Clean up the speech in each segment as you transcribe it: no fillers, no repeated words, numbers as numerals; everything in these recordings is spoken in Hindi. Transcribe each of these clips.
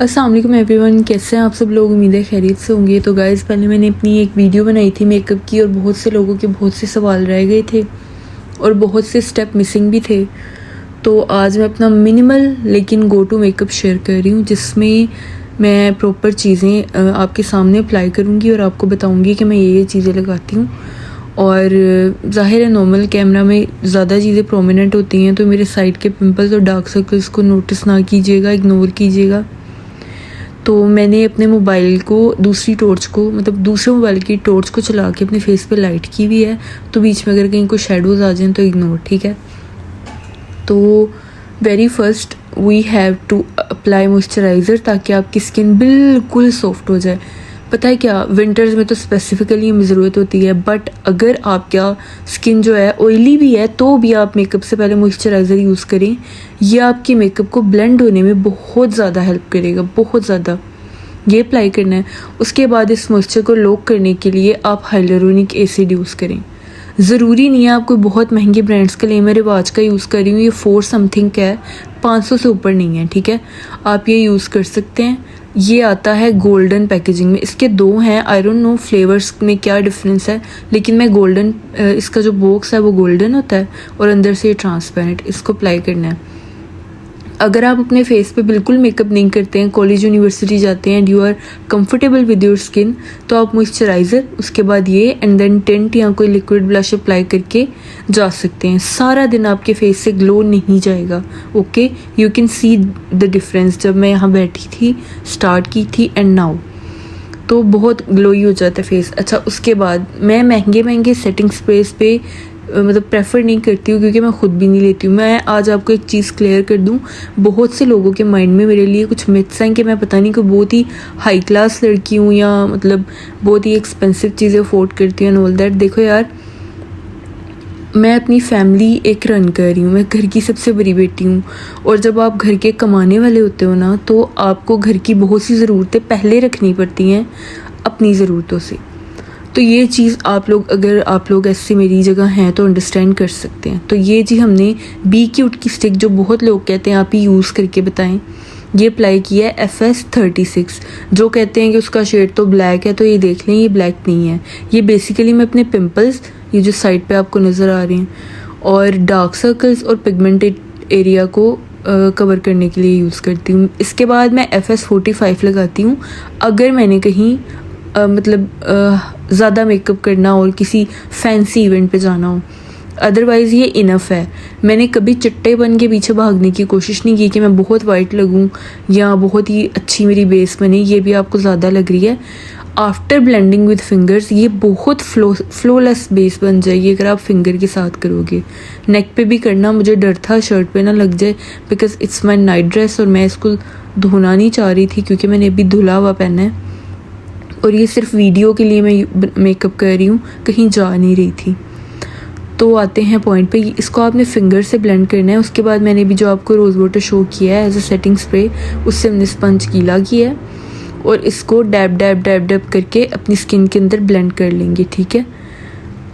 अस्सलाम वालेकुम एवरीवन, कैसे हैं आप सब लोग। उम्मीद है खैरियत से होंगे। तो गाइज़, पहले मैंने अपनी एक वीडियो बनाई थी मेकअप की और बहुत से लोगों के बहुत से सवाल रह गए थे और बहुत से स्टेप मिसिंग भी थे। तो आज मैं अपना मिनिमल लेकिन गो टू मेकअप शेयर कर रही हूँ, जिसमें मैं प्रॉपर चीज़ें आपके सामने अप्लाई करूँगी और आपको बताऊँगी कि मैं ये चीज़ें लगाती हूँ। और ज़ाहिर है नॉर्मल कैमरा में ज़्यादा चीज़ें प्रोमिनेंट होती हैं, तो मेरे साइड के पिंपल्स और डार्क सर्कल्स को नोटिस ना कीजिएगा, इग्नोर कीजिएगा। तो मैंने अपने मोबाइल को दूसरे मोबाइल की टॉर्च को चला के अपने फेस पे लाइट की हुई है, तो बीच में अगर कहीं कोई शेडोज़ आ जाएं तो इग्नोर, ठीक है। तो very first we have to apply moisturiser, ताकि आपकी स्किन बिल्कुल सॉफ्ट हो जाए। पता है क्या, विंटर्स में तो स्पेसिफिकली हमें ज़रूरत होती है, बट अगर आपका स्किन जो है ऑयली भी है तो भी आप मेकअप से पहले मॉइस्चराइज़र यूज़ करें। यह आपके मेकअप को ब्लेंड होने में बहुत ज़्यादा हेल्प करेगा, बहुत ज़्यादा। ये अप्लाई करना है। उसके बाद इस मॉइस्चर को लॉक करने के लिए आप हाइलुरोनिक एसिड यूज़ करें। ज़रूरी नहीं है आप कोई बहुत महंगे ब्रांड्स का लें। मैं रिवाज का यूज़ कर रही हूँ, ये 4 समथिंग का है, 500 से ऊपर नहीं है, ठीक है। आप ये यूज़ कर सकते हैं। ये आता है गोल्डन पैकेजिंग में। इसके 2 हैं, आई डोंट नो फ्लेवर्स में क्या डिफरेंस है, लेकिन मैं गोल्डन, इसका जो बॉक्स है वो गोल्डन होता है और अंदर से ये ट्रांसपेरेंट। इसको अप्लाई करना है। अगर आप अपने फेस पे बिल्कुल मेकअप नहीं करते हैं, कॉलेज यूनिवर्सिटी जाते हैं and you are comfortable with your skin, तो आप मॉइस्चराइज़र, उसके बाद ये एंड देन टिंट या कोई लिक्विड ब्लश अप्लाई करके जा सकते हैं। सारा दिन आपके फेस से ग्लो नहीं जाएगा, okay. You can see the difference. जब मैं यहाँ बैठी थी, स्टार्ट की थी एंड नाउ, तो बहुत ग्लोई हो जाता है फेस। अच्छा, उसके बाद मैं महंगे सेटिंग स्प्रेस पे प्रेफर नहीं करती हूँ, क्योंकि मैं ख़ुद भी नहीं लेती हूँ। मैं आज आपको एक चीज़ क्लियर कर दूँ, बहुत से लोगों के माइंड में मेरे लिए कुछ मिथ्स हैं कि मैं पता नहीं कोई बहुत ही हाई क्लास लड़की हूँ या बहुत ही एक्सपेंसिव चीज़ें अफोर्ड करती हूँ एंड ऑल दैट। देखो यार, मैं अपनी फैमिली एक रन कर रही हूँ, मैं घर की सबसे बड़ी बेटी हूँ। और जब आप घर के कमाने वाले होते हो ना, तो आपको घर की बहुत सी ज़रूरतें पहले रखनी पड़ती हैं अपनी ज़रूरतों से। तो ये चीज़ अगर आप लोग ऐसे मेरी जगह हैं तो अंडरस्टैंड कर सकते हैं। तो ये जी हमने बी क्यूट की स्टिक, जो बहुत लोग कहते हैं आप ही यूज़ करके बताएं, ये अप्लाई किया है FS36। जो कहते हैं कि उसका शेड तो ब्लैक है, तो ये देख लें, ये ब्लैक नहीं है। ये बेसिकली मैं अपने पिंपल्स, ये जो साइड पे आपको नज़र आ रहे हैं, और डार्क सर्कल्स और पिगमेंटेड एरिया को कवर करने के लिए यूज़ करती हूँ। इसके बाद मैं FS45 लगाती हूँ अगर मैंने कहीं ज़्यादा मेकअप करना और किसी फैंसी इवेंट पे जाना हो। अदरवाइज़ ये इनफ है। मैंने कभी चिट्टेपन के पीछे भागने की कोशिश नहीं की कि मैं बहुत वाइट लगूं या बहुत ही अच्छी मेरी बेस बने। ये भी आपको ज़्यादा लग रही है। आफ्टर ब्लेंडिंग विद फिंगर्स ये बहुत फ्लोलेस बेस बन जाएगी अगर आप फिंगर के साथ करोगे। नेक पे भी करना, मुझे डर था शर्ट पे ना लग जाए, because it's my night dress और मैं इसको धोना नहीं चाह रही थी, क्योंकि मैंने अभी धुला हुआ पहना है और ये सिर्फ वीडियो के लिए मैं मेकअप कर रही हूँ, कहीं जा नहीं रही थी। तो आते हैं पॉइंट पे। इसको आपने फिंगर से ब्लेंड करना है। उसके बाद मैंने भी जो आपको रोज़ वाटर शो किया है एज अ सेटिंग स्प्रे, उससे हमने स्पंज गीला किया है और इसको डैब डैब डैब डैब करके अपनी स्किन के अंदर ब्लेंड कर लेंगे, ठीक है।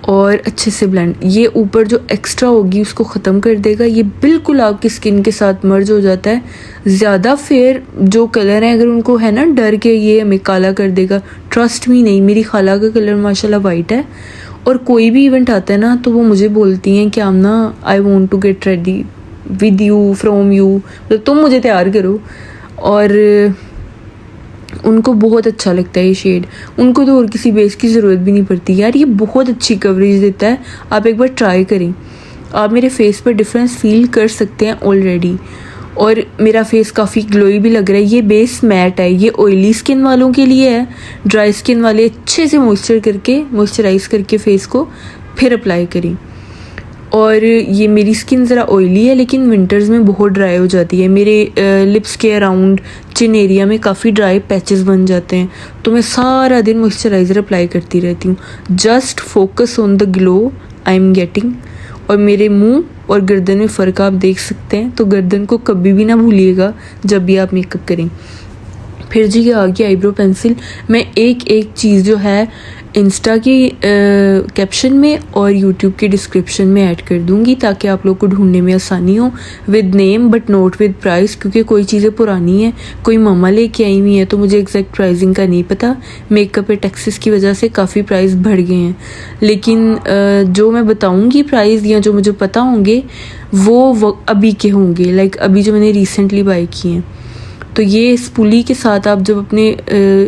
और अच्छे से ब्लेंड, ये ऊपर जो एक्स्ट्रा होगी उसको ख़त्म कर देगा। ये बिल्कुल आपकी स्किन के साथ मर्ज हो जाता है। ज़्यादा फेयर जो कलर है, अगर उनको है ना डर के ये हमें काला कर देगा, ट्रस्ट मी नहीं। मेरी खाला का कलर माशाल्लाह वाइट है और कोई भी इवेंट आता है ना तो वो मुझे बोलती हैं कि Aamna, I want to get ready with you, from you, तुम मुझे तैयार करो। और उनको बहुत अच्छा लगता है ये शेड। उनको तो और किसी बेस की ज़रूरत भी नहीं पड़ती। यार ये बहुत अच्छी कवरेज देता है, आप एक बार ट्राई करें। आप मेरे फेस पर डिफरेंस फील कर सकते हैं ऑलरेडी। और मेरा फेस काफ़ी ग्लोई भी लग रहा है। ये बेस मैट है, ये ऑयली स्किन वालों के लिए है। ड्राई स्किन वाले अच्छे से मॉइस्चराइज़ करके फेस को फिर अप्लाई करें। और ये मेरी स्किन ज़रा ऑयली है, लेकिन विंटर्स में बहुत ड्राई हो जाती है। मेरे लिप्स के अराउंड चिन एरिया में काफ़ी ड्राई पैचेस बन जाते हैं, तो मैं सारा दिन मॉइस्चराइज़र अप्लाई करती रहती हूँ। Just focus on the glow I am getting. और मेरे मुंह और गर्दन में फ़र्क आप देख सकते हैं, तो गर्दन को कभी भी ना भूलिएगा जब भी आप मेकअप करें। फिर जी आ गया आईब्रो पेंसिल। मैं एक चीज़ जो है इंस्टा की कैप्शन में और यूट्यूब की डिस्क्रिप्शन में ऐड कर दूंगी ताकि आप लोग को ढूंढने में आसानी हो, with name but note with price, क्योंकि कोई चीज़ें पुरानी हैं, कोई मम्मा लेके आई हुई है तो मुझे एग्जैक्ट प्राइसिंग का नहीं पता। मेकअप पे टैक्सेस की वजह से काफ़ी प्राइस बढ़ गए हैं, लेकिन जो मैं बताऊँगी प्राइस या जो मुझे पता होंगे वो अभी के होंगे, लाइक अभी जो मैंने रिसेंटली बाई किए हैं। तो ये स्पूली के साथ आप जब अपने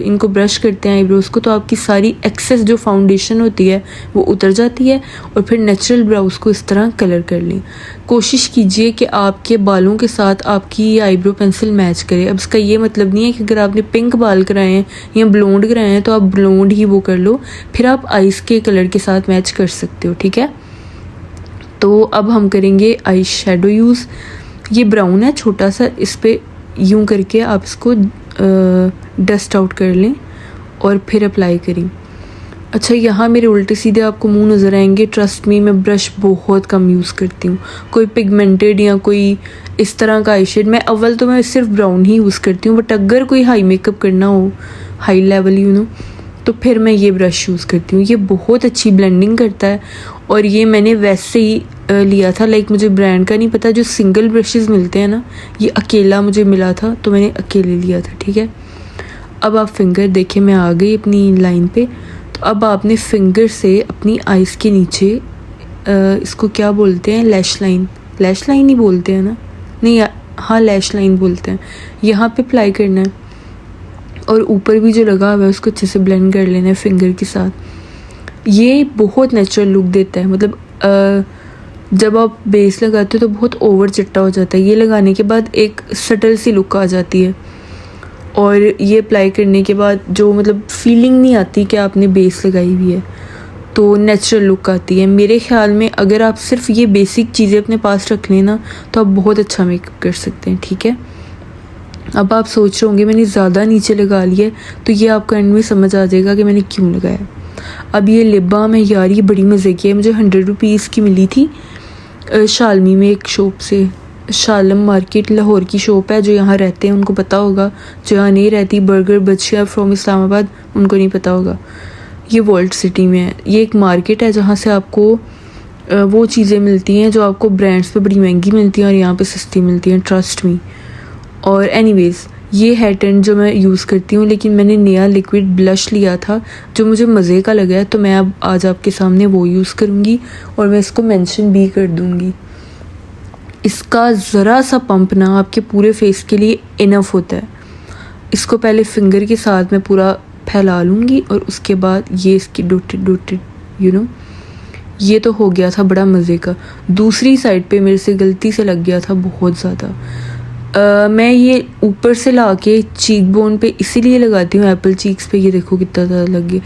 इनको ब्रश करते हैं आईब्रोज़ को, तो आपकी सारी एक्सेस जो फाउंडेशन होती है वो उतर जाती है और फिर नेचुरल ब्राउज को इस तरह कलर कर लें। कोशिश कीजिए कि आपके बालों के साथ आपकी आईब्रो पेंसिल मैच करे। अब इसका ये मतलब नहीं है कि अगर आपने पिंक बाल कराए हैं या ब्लोंड कराए हैं तो आप ब्लोंड ही वो कर लो, फिर आप आइस के कलर के साथ मैच कर सकते हो, ठीक है। तो अब हम करेंगे आई शेडो यूज़। ये ब्राउन है छोटा सा, इस पर यूं करके आप इसको डस्ट आउट कर लें और फिर अप्लाई करें। अच्छा, यहाँ मेरे उल्टे सीधे आपको मुंह नज़र आएंगे। ट्रस्ट मी, मैं ब्रश बहुत कम यूज़ करती हूँ। कोई पिगमेंटेड या कोई इस तरह का आई शेड मैं सिर्फ ब्राउन ही यूज़ करती हूँ, बट अगर कोई हाई मेकअप करना हो, हाई लेवल तो फिर मैं ये ब्रश यूज़ करती हूँ। ये बहुत अच्छी ब्लेंडिंग करता है और ये मैंने वैसे ही लिया था, लाइक मुझे ब्रांड का नहीं पता, जो सिंगल ब्रशेस मिलते हैं ना, ये अकेला मुझे मिला था तो मैंने अकेले लिया था, ठीक है। अब आप फिंगर देखें, मैं आ गई अपनी लाइन पे। तो अब आपने फिंगर से अपनी आइज़ के नीचे इसको क्या बोलते हैं, लैश लाइन ही बोलते हैं ना, नहीं हाँ लैश लाइन बोलते हैं, यहाँ पे अप्लाई करना है और ऊपर भी जो लगा हुआ है उसको अच्छे से ब्लेंड कर लेना है फिंगर के साथ। ये बहुत नेचुरल लुक देता है, मतलब जब आप बेस लगाते हो तो बहुत ओवर चिट्टा हो जाता है, ये लगाने के बाद एक सटल सी लुक आ जाती है और ये अप्लाई करने के बाद जो मतलब फीलिंग नहीं आती कि आपने बेस लगाई हुई है, तो नेचुरल लुक आती है। मेरे ख्याल में अगर आप सिर्फ ये बेसिक चीज़ें अपने पास रख लें ना तो आप बहुत अच्छा मेकअप कर सकते हैं, ठीक है। अब आप सोच रहे होंगे मैंने ज़्यादा नीचे लगा लिया, तो ये आपको एंड में समझ आ जाएगा कि मैंने क्यों लगाया। अब ये लिप बाम है यार, ये बड़ी मज़े की है, मुझे 100 रुपीज़ की मिली थी शालमी में एक शॉप से। शालम मार्केट लाहौर की शॉप है, जो यहाँ रहते हैं उनको पता होगा, जो यहाँ नहीं रहती बर्गर बच्चिया फ्रॉम इस्लामाबाद उनको नहीं पता होगा। ये वर्ल्ड सिटी में है, ये एक मार्केट है जहाँ से आपको वो चीज़ें मिलती हैं जो आपको ब्रांड्स पे बड़ी महंगी मिलती हैं और यहाँ पे सस्ती मिलती हैं, ट्रस्ट मी। और एनीवेज़ ये हेड टेंट जो मैं यूज़ करती हूँ, लेकिन मैंने नया लिक्विड ब्लश लिया था जो मुझे मज़े का लगा है, तो मैं अब आज आपके सामने वो यूज़ करूँगी और मैं इसको मेंशन भी कर दूँगी। इसका ज़रा सा पंप ना आपके पूरे फेस के लिए इनफ होता है। इसको पहले फिंगर के साथ मैं पूरा फैला लूँगी और उसके बाद ये इसकी डोटेड ये तो हो गया था बड़ा मज़े का। दूसरी साइड पे मेरे से गलती से लग गया था बहुत ज़्यादा। मैं ये ऊपर से ला के चीक बोन पे इसीलिए लगाती हूँ, एप्पल चीक्स पे, ये देखो कितना ज़्यादा लग गया,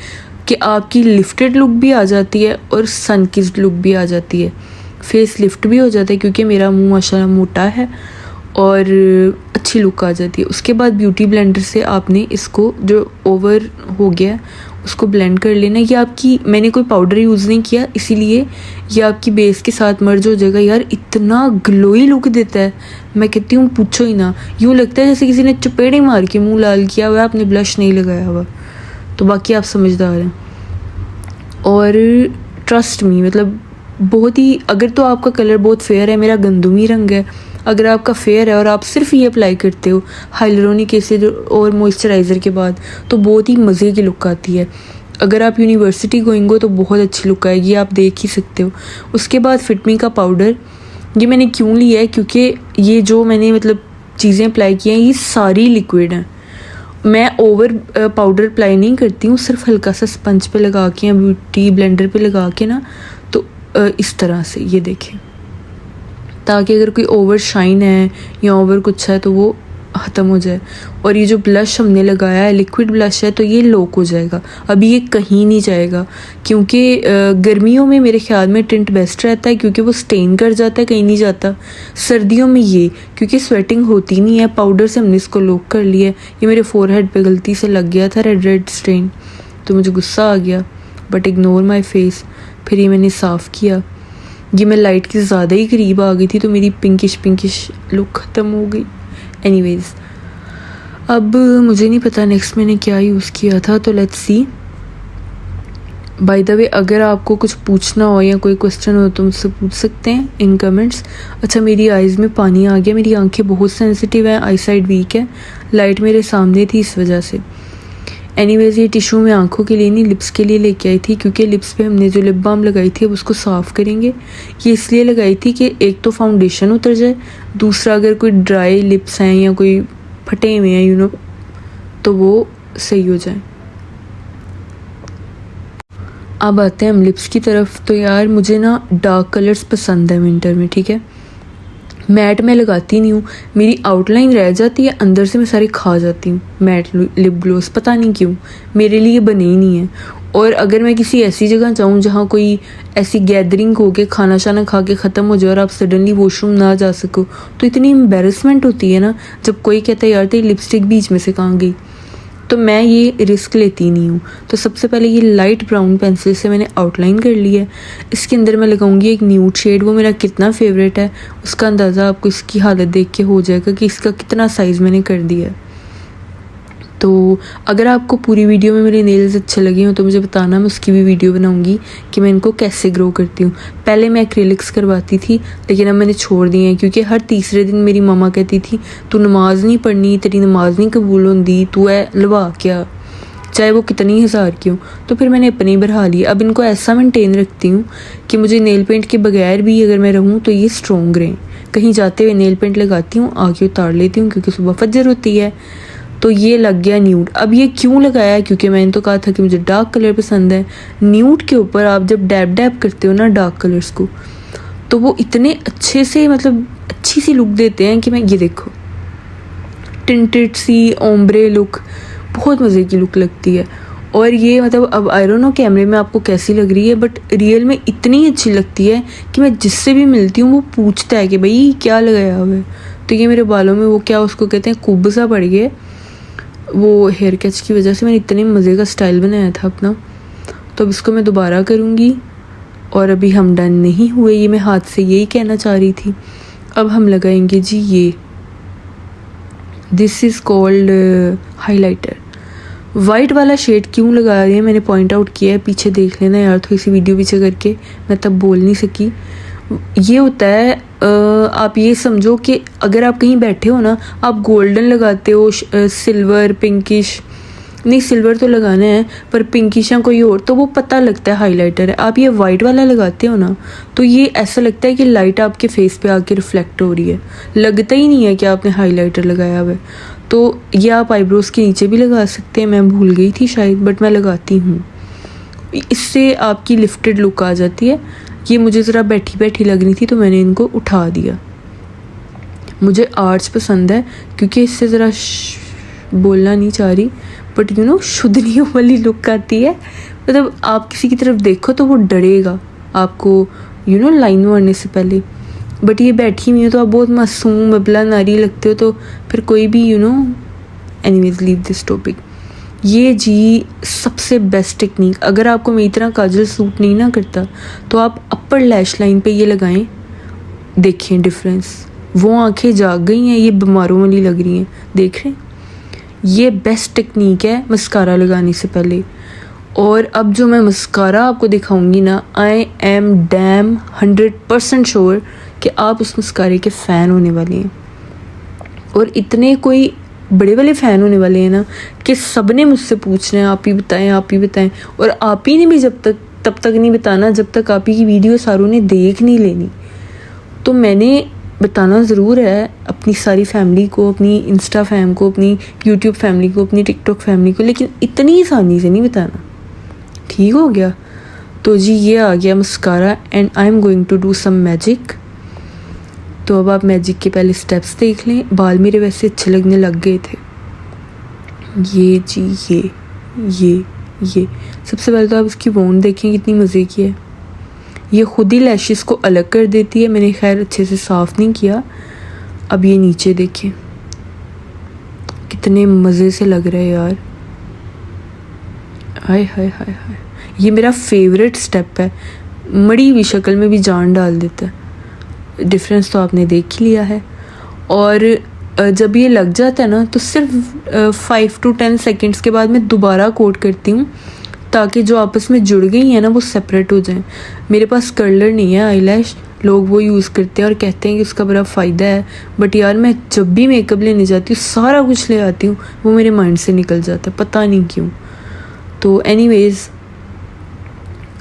कि आपकी लिफ्टेड लुक भी आ जाती है और सन किस्ड लुक भी आ जाती है, फेस लिफ्ट भी हो जाता है, क्योंकि मेरा मुंह माशाल्लाह मोटा है और अच्छी लुक आ जाती है। उसके बाद ब्यूटी ब्लेंडर से आपने इसको जो ओवर हो गया उसको ब्लेंड कर लेना। ये आपकी, मैंने कोई पाउडर यूज़ नहीं किया इसीलिए ये आपकी बेस के साथ मर्ज हो जाएगा। यार इतना ग्लोई लुक देता है, मैं कहती हूँ पूछो ही ना, यूँ लगता है जैसे किसी ने चपेड़े मार के मुंह लाल किया हुआ है, आपने ब्लश नहीं लगाया हुआ। तो बाकी आप समझदार हैं। और ट्रस्ट मी, मतलब बहुत ही, अगर तो आपका कलर बहुत फेयर है, मेरा गंदुमी रंग है, अगर आपका फेयर है और आप सिर्फ ये अप्लाई करते हो हाइलुरोनिक एसिड और मॉइस्चराइज़र के बाद, तो बहुत ही मज़े की लुक आती है। अगर आप यूनिवर्सिटी गोइंग हो तो बहुत अच्छी लुक आएगी, आप देख ही सकते हो। उसके बाद फिटमी का पाउडर, ये मैंने क्यों लिया है, क्योंकि ये जो मैंने मतलब चीज़ें अप्लाई की हैं ये सारी लिक्विड हैं। मैं ओवर पाउडर अप्लाई नहीं करती हूँ, सिर्फ हल्का सा स्पंज पे लगा के या ब्यूटी ब्लेंडर पे लगा के ना, तो इस तरह से ये देखें, ताकि अगर कोई ओवर शाइन है या ओवर कुछ है तो वो ख़त्म हो जाए। और ये जो ब्लश हमने लगाया है लिक्विड ब्लश है, तो ये लॉक हो जाएगा, अभी ये कहीं नहीं जाएगा, क्योंकि गर्मियों में मेरे ख्याल में टिंट बेस्ट रहता है क्योंकि वो स्टेन कर जाता है, कहीं नहीं जाता। सर्दियों में ये क्योंकि स्वेटिंग होती नहीं है, पाउडर से हमने इसको लॉक कर लिया है। ये मेरे फोरहेड पे गलती से लग गया था रेड स्टेन, तो मुझे गुस्सा आ गया, बट इग्नोर माई फेस। फिर ये मैंने साफ़ किया। ये मैं लाइट के ज़्यादा ही करीब आ गई थी तो मेरी पिंकिश लुक ख़त्म हो गई। एनीवेज़, अब मुझे नहीं पता नेक्स्ट मैंने क्या यूज़ किया था, तो let's see. By the way अगर आपको कुछ पूछना हो या कोई क्वेश्चन हो तो मुझसे पूछ सकते हैं इन कमेंट्स। अच्छा, मेरी आइज़ में पानी आ गया, मेरी आंखें बहुत सेंसिटिव हैं, आई साइड वीक है, लाइट मेरे सामने थी इस वजह से। एनीवेज ये टिश्यू मैं आंखों के लिए नहीं लिप्स के लिए लेके आई थी, क्योंकि लिप्स पे हमने जो लिप बाम लगाई थी अब उसको साफ़ करेंगे। ये इसलिए लगाई थी कि एक तो फाउंडेशन उतर जाए, दूसरा अगर कोई ड्राई लिप्स हैं या कोई फटे हुए हैं तो वो सही हो जाए। अब आते हैं हम लिप्स की तरफ। तो यार मुझे ना डार्क कलर्स पसंद है विंटर में, ठीक है। मैट मैं लगाती नहीं हूँ, मेरी आउटलाइन रह जाती है, अंदर से मैं सारी खा जाती हूँ मैट लिप ग्लोस, पता नहीं क्यों, मेरे लिए बने ही नहीं है। और अगर मैं किसी ऐसी जगह जाऊँ जहाँ कोई ऐसी गैदरिंग हो के खाना शाना खा के ख़त्म हो जाए और आप सडनली वॉशरूम ना जा सको तो इतनी एम्बेरसमेंट होती है ना, जब कोई कहता है यार तेरी लिपस्टिक बीच में से कहाँ गई। तो मैं ये रिस्क लेती नहीं हूँ। तो सबसे पहले ये लाइट ब्राउन पेंसिल से मैंने आउटलाइन कर ली है। इसके अंदर मैं लगाऊंगी एक न्यूड शेड, वो मेरा कितना फेवरेट है उसका अंदाज़ा आपको इसकी हालत देख के हो जाएगा कि इसका कितना साइज़ मैंने कर दिया है। तो अगर आपको पूरी वीडियो में मेरे नेल्स अच्छे लगे हों तो मुझे बताना, मैं उसकी भी वीडियो बनाऊंगी कि मैं इनको कैसे ग्रो करती हूँ। पहले मैं एक्रेलिक्स करवाती थी लेकिन अब मैंने छोड़ दिए हैं, क्योंकि हर तीसरे दिन मेरी मामा कहती थी तू नमाज नहीं पढ़नी, तेरी नमाज नहीं कबूल होंदी, तू है लवा क्या, चाहे वो कितनी हज़ार की हो। तो फिर मैंने अपनी बढ़ा ली। अब इनको ऐसा मेंटेन रखती हूँ कि मुझे नेल पेंट के बगैर भी अगर मैं रहूँ तो ये स्ट्रॉन्ग रहें। कहीं जाते हुए नेल पेंट लगाती हूँ, आके उतार लेती हूँ क्योंकि सुबह फजर होती है। तो ये लग गया न्यूड। अब ये क्यों लगाया, क्योंकि मैंने तो कहा था कि मुझे डार्क कलर पसंद है। न्यूड के ऊपर आप जब डैब डैब करते हो ना डार्क कलर्स को, तो वो इतने अच्छे से मतलब अच्छी सी लुक देते हैं कि मैं ये देखो टिंटेड सी ओम्ब्रे लुक, बहुत मज़े की लुक लगती है। और ये मतलब अब आई डोंट नो कैमरे में आपको कैसी लग रही है, बट रियल में इतनी अच्छी लगती है कि मैं जिससे भी मिलती हूँ वो पूछता है कि भाई क्या लगाया हुआ है। तो ये मेरे बालों में वो क्या उसको कहते हैं कुब सा पड़ गया, वो हेयर कैच की वजह से। मैंने इतने मज़े का स्टाइल बनाया था अपना। तो अब इसको मैं दोबारा करूँगी। और अभी हम डन नहीं हुए, ये मैं हाथ से यही कहना चाह रही थी। अब हम लगाएंगे जी ये, this is called highlighter. White वाला शेड क्यों लगा रही है मैंने पॉइंट आउट किया है, पीछे देख लेना यार, थोड़ी सी वीडियो पीछे करके, मैं तब बोल नहीं सकी। ये होता है आप ये समझो कि अगर आप कहीं बैठे हो ना, आप गोल्डन लगाते हो, सिल्वर पिंकिश, नहीं सिल्वर तो लगाना है पर पिंकिश या कोई और, तो वो पता लगता है हाइलाइटर है। आप ये वाइट वाला लगाते हो ना तो ये ऐसा लगता है कि लाइट आपके फेस पे आके रिफ्लेक्ट हो रही है, लगता ही नहीं है कि आपने हाइलाइटर लगाया हुआ है। तो ये आप आईब्रोज़ के नीचे भी लगा सकते हैं, मैं भूल गई थी शायद बट मैं लगाती हूँ, इससे आपकी लिफ्टेड लुक आ जाती है। ये मुझे ज़रा बैठी बैठी लग रही थी तो मैंने इनको उठा दिया। मुझे आर्ट्स पसंद है क्योंकि इससे ज़रा बोलना नहीं चाह रही बट शुद्धनियों वाली लुक आती है। मतलब आप किसी की तरफ देखो तो वो डरेगा आपको लाइन मारने से पहले, बट ये बैठी हुई हो तो आप बहुत मासूम बबला नारी लगते हो। तो फिर कोई भी एनीवेज लीव दिस टॉपिक। ये जी सबसे बेस्ट टेक्निक, अगर आपको मेरी तरह काजल सूट नहीं ना करता तो आप अपर लैश लाइन पे ये लगाएं, देखें डिफरेंस। वो आंखें जाग गई हैं, ये बीमारों वाली लग रही हैं, देख रहे हैं। ये बेस्ट टेक्निक है मस्कारा लगाने से पहले। और अब जो मैं मस्कारा आपको दिखाऊंगी ना, आई एम डैम 100% श्योर कि आप उस मस्कारे के फ़ैन होने वाले हैं। और इतने कोई बड़े वाले फ़ैन होने वाले हैं ना कि सब ने मुझसे पूछना है आप ही बताएं आप ही बताएं। और आप ही ने भी तब तक नहीं बताना जब तक आप ही की वीडियो सारों ने देख नहीं लेनी। तो मैंने बताना ज़रूर है अपनी सारी फैमिली को, अपनी इंस्टा फैम को, अपनी यूट्यूब फैमिली को, अपनी टिकटॉक फैमिली को, लेकिन इतनी आसानी से नहीं बताना, ठीक हो गया। तो जी ये आ गया mascara and I am going to do some magic. तो अब आप मैजिक के पहले स्टेप्स देख लें। बाल मेरे वैसे अच्छे लगने लग गए थे। ये जी ये सबसे पहले तो आप इसकी वोन देखें कितनी मज़े की है। ये खुद ही लैशेस को अलग कर देती है, मैंने खैर अच्छे से साफ़ नहीं किया। अब ये नीचे देखें कितने मज़े से लग रहा है यार, हाय हाय हाय हाय। ये मेरा फेवरेट स्टेप है, मड़ी हुई शक्ल में भी जान डाल देता है। डिफरेंस तो आपने देख ही लिया है। और जब ये लग जाता है ना तो सिर्फ 5 to 10 सेकेंड्स के बाद मैं दोबारा कोट करती हूँ ताकि जो आपस में जुड़ गई हैं ना वो सेपरेट हो जाएं। मेरे पास कर्लर नहीं है, आईलैश लोग वो यूज़ करते हैं और कहते हैं कि उसका बड़ा फ़ायदा है, बट यार मैं जब भी मेकअप लेने जाती हूँ सारा कुछ ले आती हूँ, वो मेरे माइंड से निकल जाता है, पता नहीं क्यों। तो एनीवेज़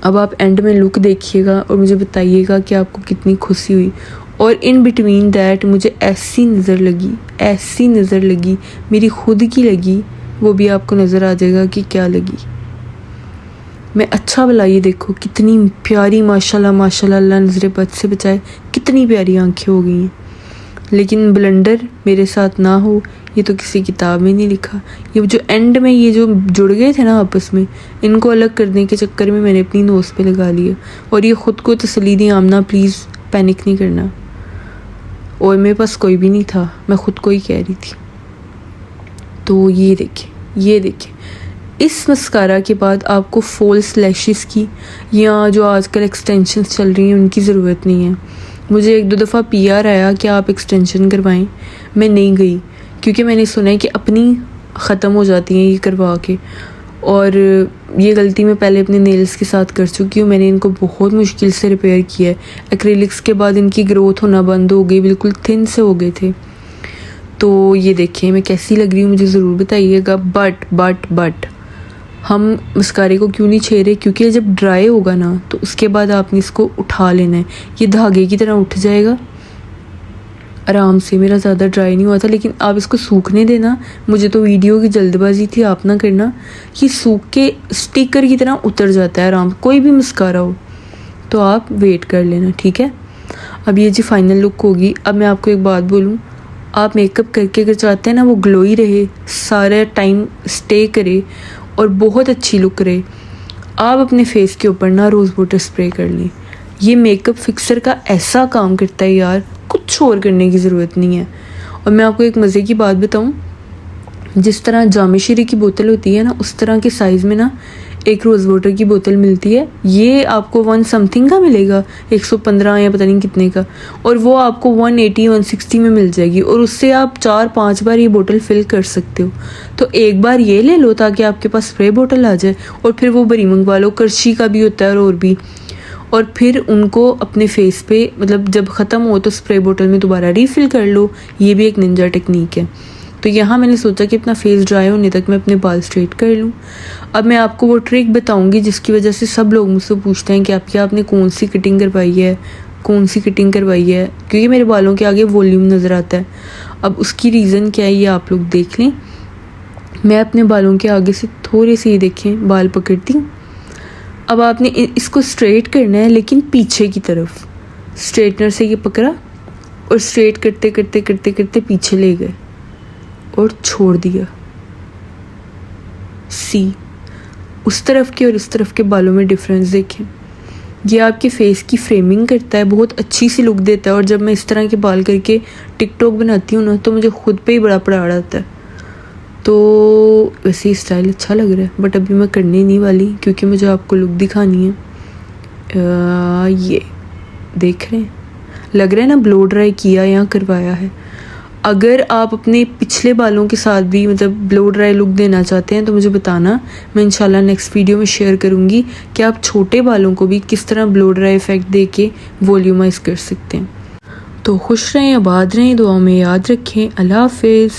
अब आप एंड में लुक देखिएगा और मुझे बताइएगा कि आपको कितनी खुशी हुई। और इन बिटवीन दैट मुझे ऐसी नज़र लगी मेरी खुद की लगी, वो भी आपको नज़र आ जाएगा कि क्या लगी। मैं अच्छा भला ये देखो कितनी प्यारी माशाल्लाह माशाल्लाह, अल्लाह नज़र बद से बचाए, कितनी प्यारी आंखें हो गई हैं। लेकिन ब्लंडर मेरे साथ ना हो, ये तो किसी किताब में नहीं लिखा। ये जो एंड में ये जो जुड़ गए थे ना आपस में, इनको अलग करने के चक्कर में मैंने अपनी नोज़ पे लगा लिया। और ये ख़ुद को तसल्ली दी, आमना प्लीज़ पैनिक नहीं करना। और मेरे पास कोई भी नहीं था, मैं ख़ुद को ही कह रही थी। तो ये देखें इस मस्कारा के बाद आपको फॉल्स लैशेस की या जो आजकल एक्सटेंशंस चल रही हैं उनकी ज़रूरत नहीं है। मुझे 1-2 दफ़ा PR आया कि आप एक्सटेंशन करवाएं, मैं नहीं गई क्योंकि मैंने सुना है कि अपनी ख़त्म हो जाती हैं ये करवा के। और ये गलती मैं पहले अपने नेल्स के साथ कर चुकी हूँ। मैंने इनको बहुत मुश्किल से रिपेयर किया है। एक्रेलिक्स के बाद इनकी ग्रोथ होना बंद हो गई, बिल्कुल थिन से हो गए थे। तो ये देखें मैं कैसी लग रही हूँ मुझे ज़रूर बताइएगा। बट हम मस्कारे को क्यों नहीं छेड़ रहे, क्योंकि जब ड्राई होगा ना तो उसके बाद आपने इसको उठा लेना है। ये धागे की तरह उठ जाएगा आराम से। मेरा ज़्यादा ड्राई नहीं हुआ था, लेकिन आप इसको सूखने देना। मुझे तो वीडियो की जल्दबाजी थी, आप ना करना। ये सूख के स्टिकर की तरह उतर जाता है आराम। कोई भी मस्कारा हो तो आप वेट कर लेना, ठीक है। अब ये जी फाइनल लुक होगी। अब मैं आपको एक बात बोलूँ, आप मेकअप करके अगर चाहते हैं ना वो ग्लोई रहे, सारा टाइम स्टे करे और बहुत अच्छी लुक रहे, आप अपने फेस के ऊपर ना रोज़ वाटर स्प्रे कर लें। ये मेकअप फिक्सर का ऐसा काम करता है यार, कुछ और करने की ज़रूरत नहीं है। और मैं आपको एक मज़े की बात बताऊं, जिस तरह जामेश्वरी की बोतल होती है ना, उस तरह के साइज़ में ना एक रोज़ वाटर की बोतल मिलती है। ये आपको 1 समथिंग का मिलेगा, 115 या पता नहीं कितने का, और वो आपको 180-160 में मिल जाएगी। और उससे आप 4-5 बार ये बोतल फिल कर सकते हो। तो एक बार ये ले लो ताकि आपके पास स्प्रे बोतल आ जाए, और फिर वो बड़ी मंगवा लो, करशी का भी होता है और भी। और फिर उनको अपने फेस पे, मतलब जब ख़त्म हो तो स्प्रे बोतल में दोबारा रीफ़िल कर लो। ये भी एक निंजा टेक्निक है। तो यहाँ मैंने सोचा कि अपना फेस ड्राई होने तक मैं अपने बाल स्ट्रेट कर लूँ। अब मैं आपको वो ट्रिक बताऊँगी जिसकी वजह से सब लोग मुझसे पूछते हैं कि आपने कौन सी कटिंग करवाई है, क्योंकि मेरे बालों के आगे वॉल्यूम नज़र आता है। अब उसकी रीज़न क्या है ये आप लोग देख लें। मैं अपने बालों के आगे से थोड़े से, ये देखें, बाल पकड़ती हूँ। अब आपने इसको स्ट्रेट करना है, लेकिन पीछे की तरफ स्ट्रेटनर से ये पकड़ा और स्ट्रेट करते करते करते करते पीछे ले गए और छोड़ दिया। उस तरफ के और इस तरफ के बालों में डिफरेंस देखें। ये आपके फेस की फ्रेमिंग करता है, बहुत अच्छी सी लुक देता है। और जब मैं इस तरह के बाल करके टिकटॉक बनाती हूँ ना तो मुझे खुद पे ही बड़ा पड़ाड़ आता है। तो वैसे ही स्टाइल अच्छा लग रहा है, बट अभी मैं करने नहीं वाली क्योंकि मुझे आपको लुक दिखानी है। ये देख रहे हैं, लग रहा है ना ब्लो ड्राई किया या करवाया है। अगर आप अपने पिछले बालों के साथ भी मतलब ब्लो ड्राई लुक देना चाहते हैं तो मुझे बताना, मैं इंशाल्लाह नेक्स्ट वीडियो में शेयर करूँगी कि आप छोटे बालों को भी किस तरह ब्लो ड्राई इफ़ेक्ट दे के वॉल्यूमाइज कर सकते हैं। तो खुश रहें, आबाद रहें, दुआओं में याद रखें। अल्लाह हाफिज़।